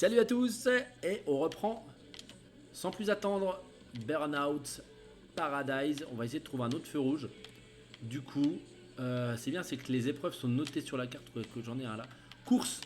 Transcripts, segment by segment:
Salut à tous et on reprend sans plus attendre Burnout Paradise. On va essayer de trouver un autre feu rouge. Du coup, c'est bien, c'est que les épreuves sont notées sur la carte que j'en ai un là. Course.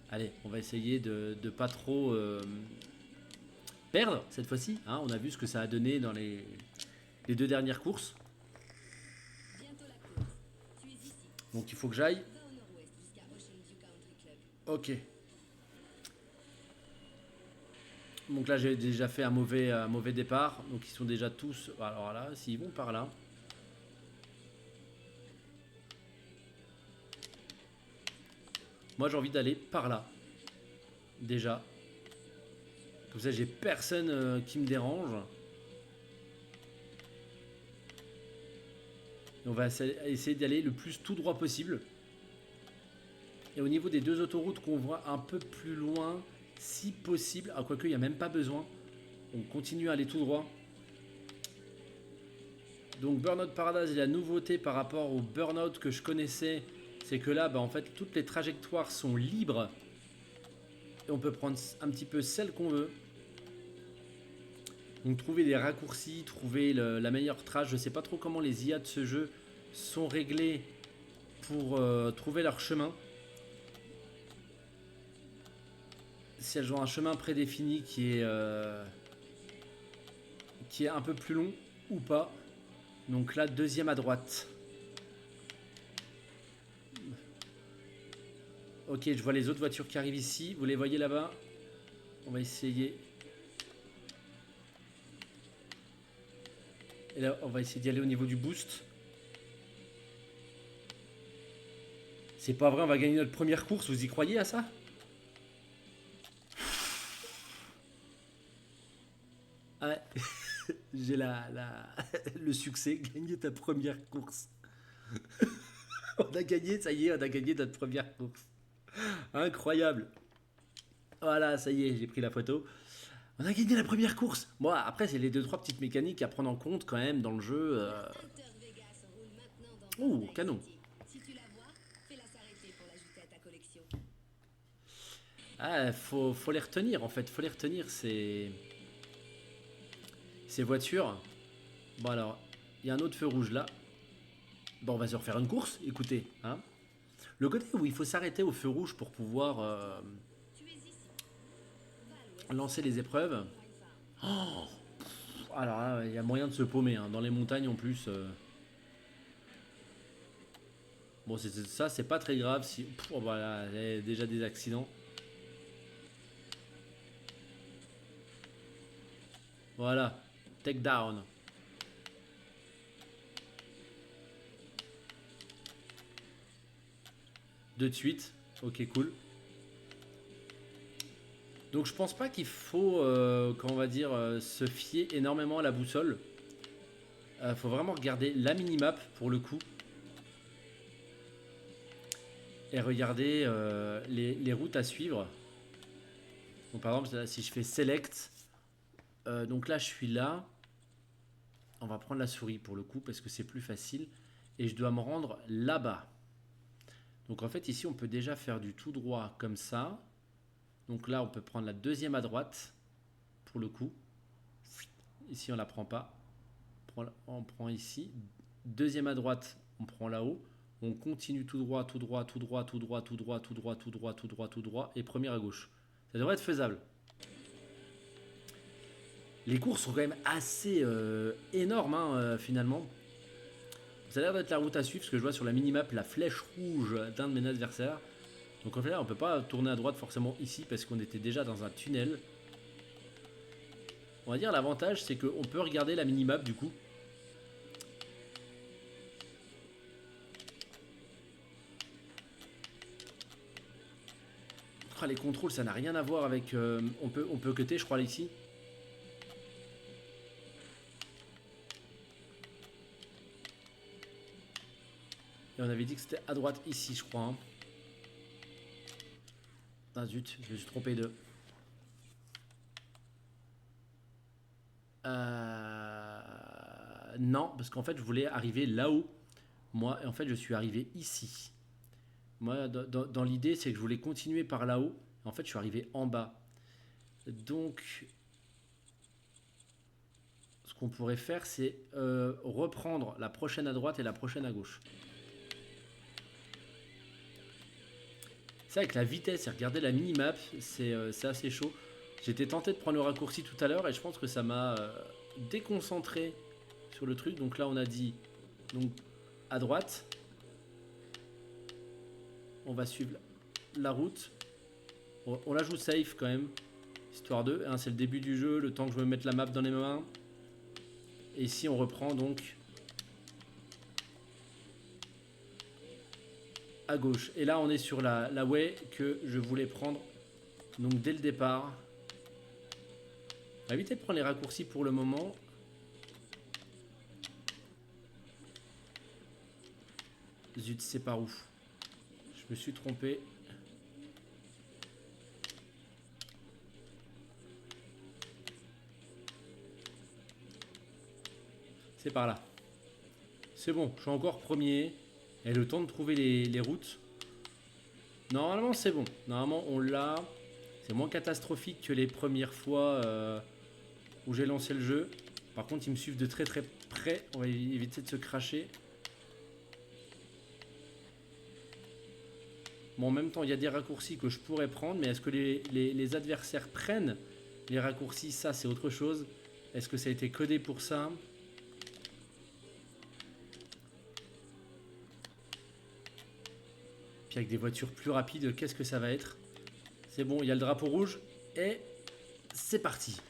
Allez, on va essayer de pas trop perdre cette fois-ci. Hein, on a vu ce que ça a donné dans les deux dernières courses. Donc il faut que j'aille. Ok. Donc là j'ai déjà fait un mauvais départ. Donc ils sont déjà tous... Alors là, s'ils vont par là... Moi j'ai envie d'aller par là. Déjà. Comme ça j'ai personne qui me dérange. Et on va essayer d'y aller le plus tout droit possible. Et au niveau des deux autoroutes qu'on voit un peu plus loin, si possible, ah, quoique il n'y a même pas besoin, on continue à aller tout droit. Donc Burnout Paradise, et la nouveauté par rapport au Burnout que je connaissais, c'est que là, en fait, toutes les trajectoires sont libres. Et on peut prendre un petit peu celle qu'on veut. Donc trouver des raccourcis, trouver la meilleure trace. Je ne sais pas trop comment les IA de ce jeu sont réglés pour trouver leur chemin. Si elles ont un chemin prédéfini qui est un peu plus long ou pas. Donc là, deuxième à droite. Ok, je vois les autres voitures qui arrivent ici. Vous les voyez là-bas? On va essayer. Et là, on va essayer d'y aller au niveau du boost. C'est pas vrai, on va gagner notre première course. Vous y croyez à ça? Ouais. J'ai le succès. Gagner ta première course. On a gagné, ça y est, on a gagné notre première course. Incroyable. Voilà, ça y est, j'ai pris la photo. On a gagné la première course. Bon, après, c'est les deux trois petites mécaniques à prendre en compte quand même dans le jeu. Ouh, canon. Ah, faut les retenir en fait. Faut les retenir ces voitures. Bon alors, il y a un autre feu rouge là. Bon, on va se refaire une course. Écoutez, hein. Le côté où il faut s'arrêter au feu rouge pour pouvoir lancer les épreuves. Oh, alors là, il y a moyen de se paumer. Hein. Dans les montagnes en plus. Bon, ça, c'est pas très grave. Si... Oh, voilà, il y a déjà des accidents. Voilà. Take down. De suite. Ok, cool. Donc je pense pas qu'il faut, comment on va dire, se fier énormément à la boussole. Faut vraiment regarder la minimap pour le coup. Et regarder les routes à suivre. Donc par exemple, là, si je fais select, donc là je suis là. On va prendre la souris pour le coup parce que c'est plus facile. Et je dois me rendre là-bas. Donc en fait ici on peut déjà faire du tout droit comme ça. Donc là on peut prendre la deuxième à droite pour le coup. Ici on la prend pas. On prend ici. Deuxième à droite, on prend là-haut. On continue tout droit, tout droit, tout droit, tout droit, tout droit, tout droit, tout droit, tout droit, tout droit. Et première à gauche. Ça devrait être faisable. Les courses sont quand même assez énormes hein, finalement. Ça a l'air d'être la route à suivre parce que je vois sur la minimap la flèche rouge d'un de mes adversaires. Donc en fait là on peut pas tourner à droite forcément ici parce qu'on était déjà dans un tunnel. On va dire l'avantage c'est qu'on peut regarder la minimap du coup. Ah, les contrôles ça n'a rien à voir avec... on peut cutter je crois ici. Et on avait dit que c'était à droite ici je crois. Hein. Ah zut, je me suis trompé de... Non, parce qu'en fait je voulais arriver là-haut. Moi, en fait je suis arrivé ici. Moi, dans l'idée, c'est que je voulais continuer par là-haut. En fait, je suis arrivé en bas. Donc, ce qu'on pourrait faire, c'est reprendre la prochaine à droite et la prochaine à gauche. C'est avec la vitesse et regarder la minimap, c'est assez chaud. J'étais tenté de prendre le raccourci tout à l'heure et je pense que ça m'a déconcentré sur le truc. Donc là, on a dit donc, à droite. On va suivre la route. On la joue safe quand même. Histoire de. Hein, c'est le début du jeu, le temps que je me mette la map dans les mains. Et ici, on reprend donc à gauche. Et là, on est sur la way que je voulais prendre. Donc dès le départ. On va éviter de prendre les raccourcis pour le moment. Zut, c'est par où? Je me suis trompé. C'est par là. C'est bon, je suis encore premier. Et le temps de trouver les routes. Normalement, c'est bon. Normalement, on l'a. C'est moins catastrophique que les premières fois où j'ai lancé le jeu. Par contre, ils me suivent de très très près. On va éviter de se cracher. Bon, en même temps, il y a des raccourcis que je pourrais prendre. Mais est-ce que les adversaires prennent les raccourcis? Ça, c'est autre chose. Est-ce que ça a été codé pour ça? Puis avec des voitures plus rapides, qu'est-ce que ça va être? C'est bon, il y a le drapeau rouge. Et c'est parti.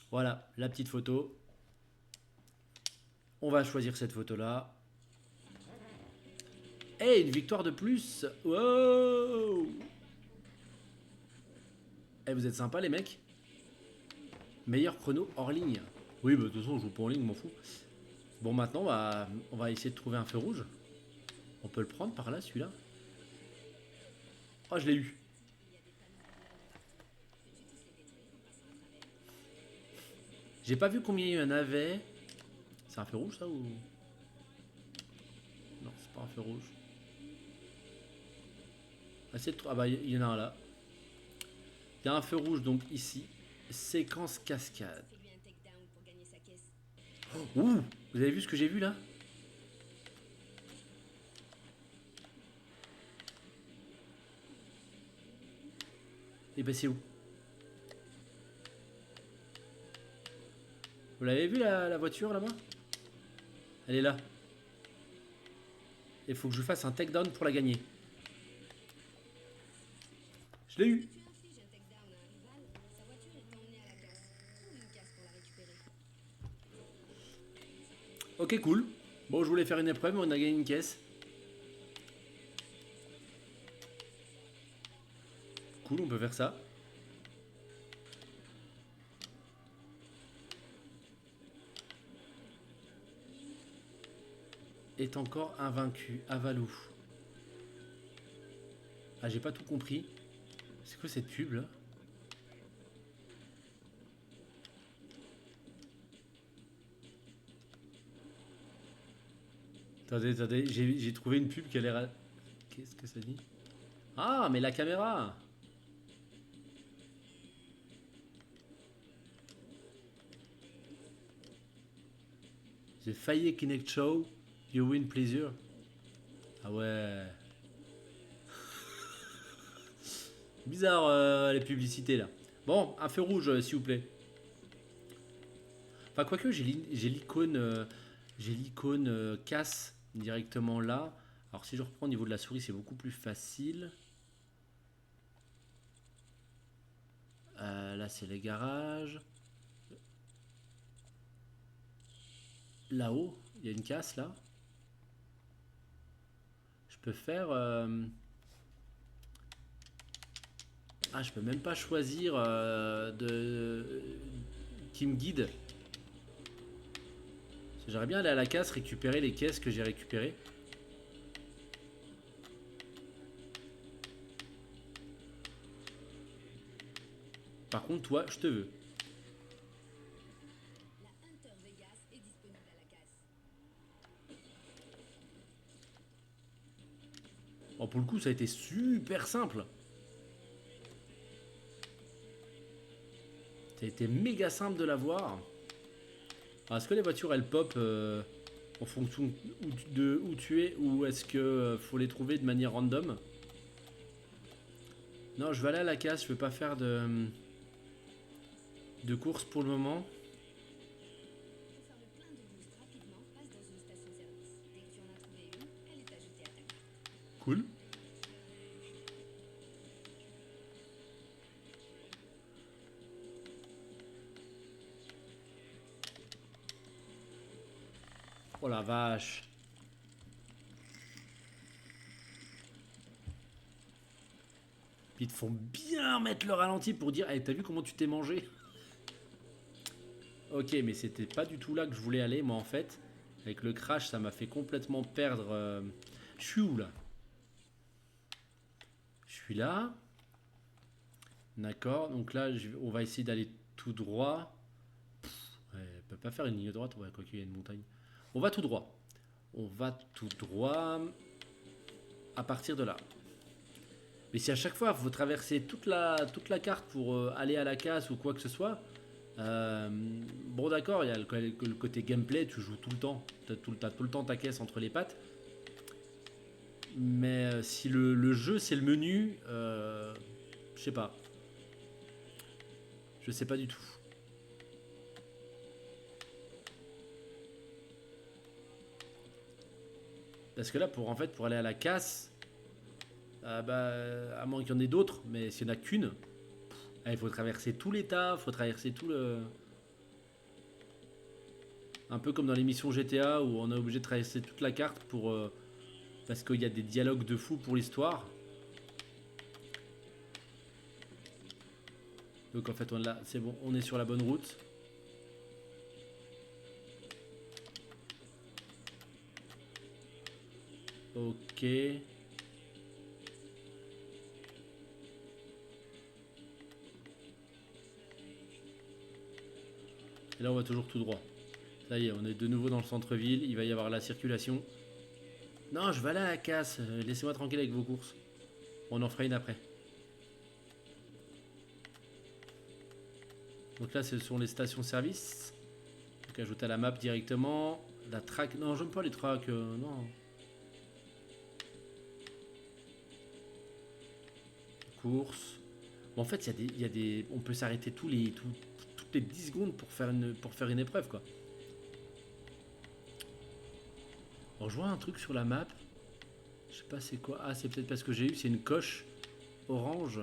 Voilà, la petite photo. On va choisir cette photo-là. Et une victoire de plus. Wow. Eh, vous êtes sympas les mecs. Meilleur chrono hors ligne. Oui, bah, de toute façon, je joue pas en ligne, m'en fous. Bon, maintenant, on va essayer de trouver un feu rouge. On peut le prendre par là, celui-là. Oh, je l'ai eu. J'ai pas vu combien il y en avait. C'est un feu rouge, ça, ou... Non, c'est pas un feu rouge. Ah bah, il y en a un là. Il y a un feu rouge, donc ici. Séquence cascade. Oh, ouh, vous avez vu ce que j'ai vu là? Et bah c'est où? Vous l'avez vu la voiture là-bas? Elle est là. Il faut que je fasse un takedown pour la gagner. Je l'ai eu. Ok, cool. Bon, je voulais faire une épreuve, mais on a gagné une caisse. Cool, on peut faire ça. Est encore invaincu. Avalou. Ah, j'ai pas tout compris. C'est quoi cette pub là? Attendez, j'ai trouvé une pub qui a l'air... Qu'est-ce que ça dit? Ah, mais la caméra! The Faye Kinect Show, you win pleasure. Ah ouais. Bizarre les publicités là. Bon, un feu rouge s'il vous plaît. Enfin, quoique j'ai l'icône casse directement là. Alors si je reprends au niveau de la souris, c'est beaucoup plus facile. Là, c'est les garages. Là-haut, il y a une casse là. Je peux faire... Ah, je peux même pas choisir qui me guide. J'aimerais bien aller à la casse récupérer les caisses que j'ai récupérées. Par contre, toi, je te veux. Oh, pour le coup, ça a été super simple. Ça a été méga simple de l'avoir. Est-ce que les voitures, elles pop en fonction de où tu es, ou est-ce que faut les trouver de manière random? Non, je vais aller à la casse, je vais pas faire de course pour le moment. Cool. Oh la vache. Puis ils te font bien mettre le ralenti pour dire hey, t'as vu comment tu t'es mangé? Ok, mais c'était pas du tout là que je voulais aller, moi en fait. Avec le crash, ça m'a fait complètement perdre. Je suis où là? Je suis là. D'accord, donc là, on va essayer d'aller tout droit. Ouais, on peut pas faire une ligne droite, ouais, quoi qu'il y ait une montagne. On va tout droit. On va tout droit à partir de là. Mais si à chaque fois, il faut traverser toute la carte pour aller à la casse ou quoi que ce soit, bon d'accord, il y a le côté gameplay, tu joues tout le temps. T'as tout le temps ta caisse entre les pattes. Mais si le jeu, c'est le menu, je sais pas. Je sais pas du tout. Parce que là, pour aller à la casse, à moins qu'il y en ait d'autres, mais s'il n'y en a qu'une, il faut traverser tout l'état, il faut traverser tout le... Un peu comme dans les missions GTA où on est obligé de traverser toute la carte pour parce qu'il y a des dialogues de fou pour l'histoire. Donc en fait, c'est bon, on est sur la bonne route. Ok. Et là, on va toujours tout droit. Ça y est, on est de nouveau dans le centre-ville. Il va y avoir la circulation. Non, je vais aller à la casse. Laissez-moi tranquille avec vos courses. On en fera une après. Donc là, ce sont les stations-service. Donc ajouter à la map directement. La track. Non, j'aime pas les tracks. Non. Course. Bon, en fait, il y a des. On peut s'arrêter toutes les 10 secondes pour faire une épreuve, quoi. Alors, je vois un truc sur la map. Je sais pas c'est quoi. Ah, c'est peut-être parce que j'ai eu. C'est une coche orange.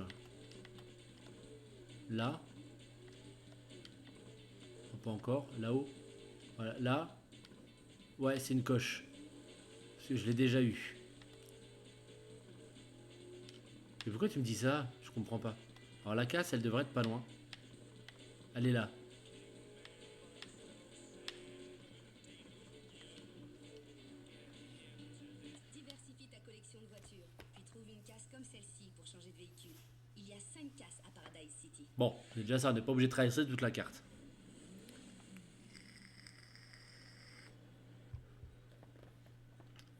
Là. Oh, pas encore. Là-haut. Voilà. Là. Ouais, c'est une coche. Parce que je l'ai déjà eu. Mais pourquoi tu me dis ça? Je comprends pas. Alors, la casse, elle devrait être pas loin. Elle est là. Diversifie ta collection de voitures, puis trouve une casse comme celle-ci pour changer de véhicule. Il y a 5 casses à Paradise City. Bon, c'est déjà ça. On n'est pas obligé de traverser toute la carte.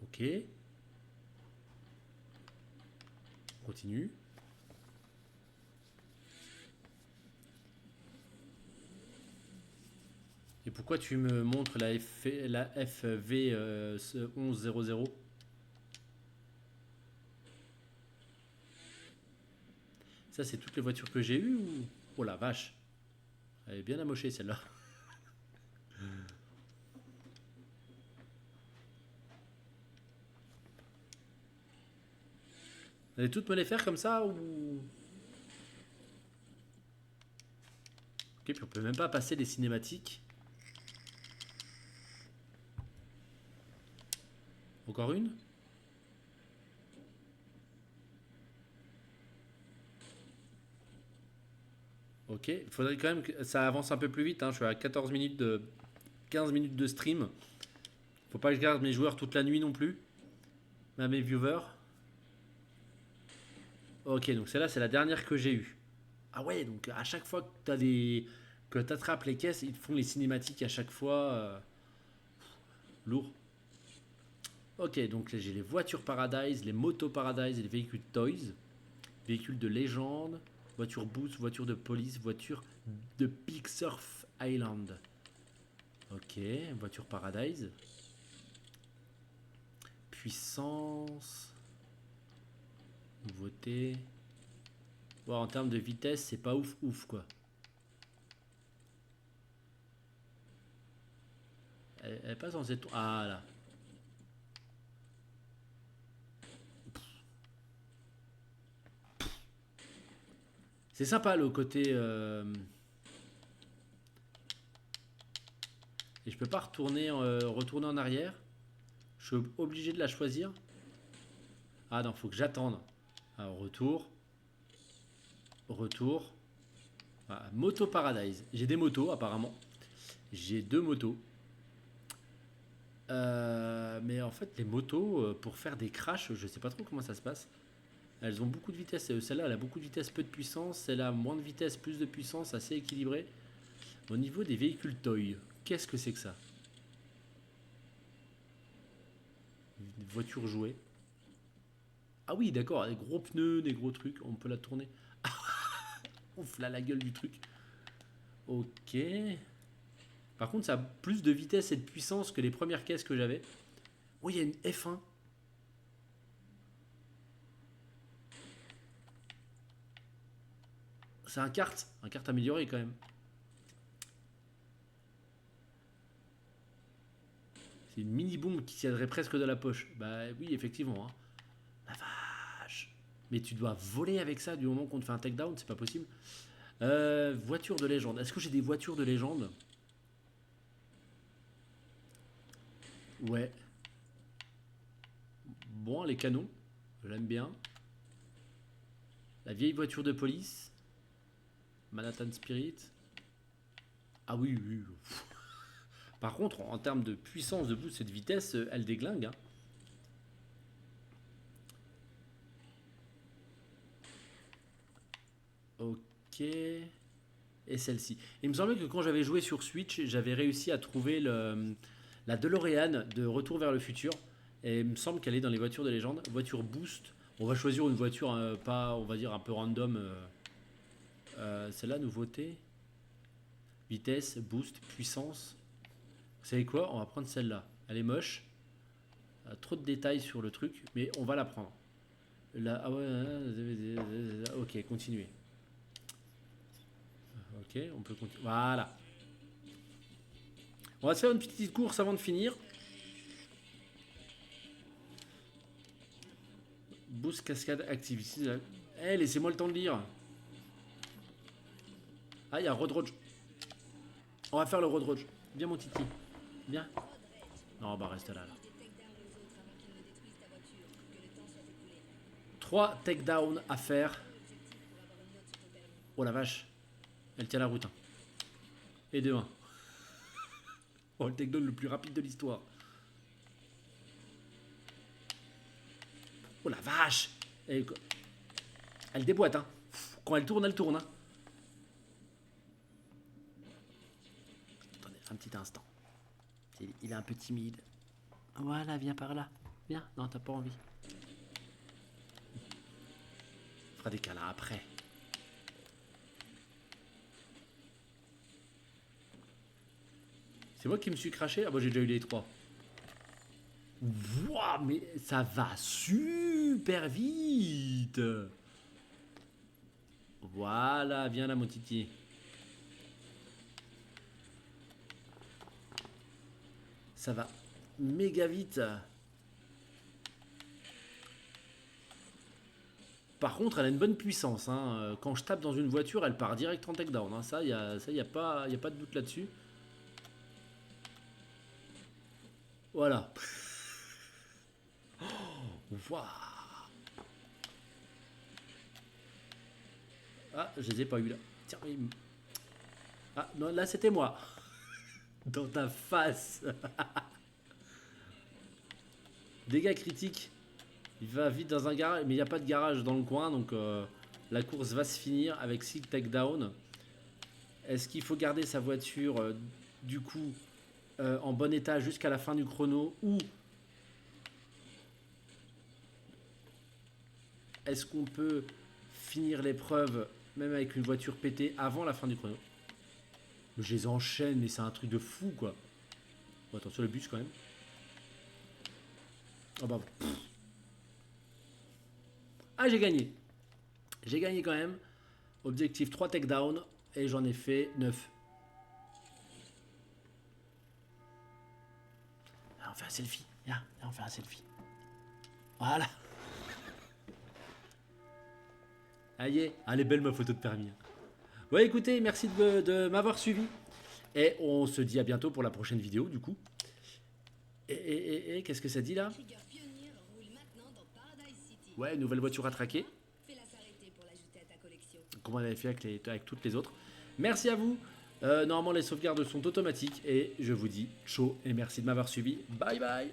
Ok. On continue. Et pourquoi tu me montres la FV 1100? Ça, c'est toutes les voitures que j'ai eues ou... Oh la vache. Elle est bien amochée celle-là. Vous allez toutes me les faire comme ça ou... Ok, puis on peut même pas passer les cinématiques. Encore une? Ok, il faudrait quand même que ça avance un peu plus vite. Hein. Je suis à 15 minutes de stream. Faut pas que je garde mes joueurs toute la nuit non plus. Même mes viewers. Ok, donc celle-là, c'est la dernière que j'ai eue. Ah ouais, donc à chaque fois que t'attrapes les caisses, ils te font les cinématiques à chaque fois. Lourd. Ok, donc là, j'ai les voitures Paradise, les motos Paradise et les véhicules Toys. Véhicules de légende, voiture Boost, voiture de police, voiture de Big Surf Island. Ok, voiture Paradise. Puissance. Nouveauté. Bon, en termes de vitesse, c'est pas ouf ouf quoi. Elle est pas censée... Ah là. C'est sympa le côté... Et je peux pas retourner en arrière. Je suis obligé de la choisir. Ah non, faut que j'attende. Alors, retour. Retour. Ah, Moto Paradise. J'ai des motos apparemment. J'ai 2 motos. Mais en fait, les motos, pour faire des crashs, je sais pas trop comment ça se passe. Elles ont beaucoup de vitesse. Celle-là, elle a beaucoup de vitesse, peu de puissance. Celle-là, moins de vitesse, plus de puissance, assez équilibré. Au niveau des véhicules toy, qu'est-ce que c'est que ça? Une voiture jouée. Ah oui, d'accord, des gros pneus, des gros trucs. On peut la tourner. Ouf, là, la gueule du truc. Ok. Par contre, ça a plus de vitesse et de puissance que les premières caisses que j'avais. Oh, il y a une F1. C'est un kart amélioré quand même. C'est une mini bombe qui tiendrait presque de la poche. Bah oui, effectivement. Hein. La vache. Mais tu dois voler avec ça du moment qu'on te fait un takedown, c'est pas possible. Voiture de légende. Est-ce que j'ai des voitures de légende? Ouais. Bon, les canons. J'aime bien. La vieille voiture de police. Manhattan Spirit. Ah oui, oui. Par contre, en termes de puissance, de boost et de vitesse, elle déglingue. Hein. Ok. Et celle-ci. Il me semblait que quand j'avais joué sur Switch, j'avais réussi à trouver la DeLorean de Retour vers le futur. Et il me semble qu'elle est dans les voitures de légende. Voiture boost. On va choisir une voiture pas, on va dire, un peu random. Celle-là, nouveauté. Vitesse, boost, puissance. Vous savez quoi? On va prendre celle-là. Elle est moche. Trop de détails sur le truc, mais on va la prendre. Là, ah ouais, ok, continuez. Ok, on peut continuer. Voilà. On va se faire une petite course avant de finir. Boost cascade activity. Eh, laissez-moi le temps de lire. Ah, il y a Road Rage. On va faire le Road Rage. Viens, mon titi. Viens. Non, bah reste là. 3 takedowns à faire. Oh la vache. Elle tient la route. Hein. Et 2-1. Oh, le takedown le plus rapide de l'histoire. Oh la vache. Elle déboîte. Hein. Quand elle tourne, elle tourne. Hein. Attendez, un petit instant. Il est un peu timide. Voilà, viens par là. Viens. Non, t'as pas envie. On fera des câlins après. C'est moi qui me suis craché. Ah bah j'ai déjà eu les 3. Wouah, mais ça va super vite. Voilà, viens là mon titi. Ça va méga vite. Par contre, elle a une bonne puissance. Hein. Quand je tape dans une voiture, elle part direct en takedown. Hein. Ça, y a pas de doute là-dessus. Voilà. Waouh. Ah, je les ai pas eu là. Tiens, ah, non, là c'était moi. Dans ta face. Dégâts critiques. Il va vite dans un garage, mais il n'y a pas de garage dans le coin, donc la course va se finir avec 6 takedowns. Est-ce qu'il faut garder sa voiture du coup en bon état jusqu'à la fin du chrono ou est-ce qu'on peut finir l'épreuve même avec une voiture pétée avant la fin du chrono? Je les enchaîne, mais c'est un truc de fou, quoi. Bon, attention le bus, quand même. Oh bah... Ah, j'ai gagné. J'ai gagné quand même. Objectif 3 takedowns. Et j'en ai fait 9. Là, on fait un selfie. Là, on fait un selfie. Voilà. Allez, elle est belle ma photo de permis. Ouais, écoutez, merci de m'avoir suivi. Et on se dit à bientôt pour la prochaine vidéo, du coup. Et qu'est-ce que ça dit là? Trigger Pioneer roule maintenant dans Paradise City. Ouais, nouvelle voiture à traquer. Fais-la s'arrêter pour l'ajouter à ta collection. Comme on avait fait avec toutes les autres. Merci à vous. Normalement, les sauvegardes sont automatiques. Et je vous dis ciao et merci de m'avoir suivi. Bye bye.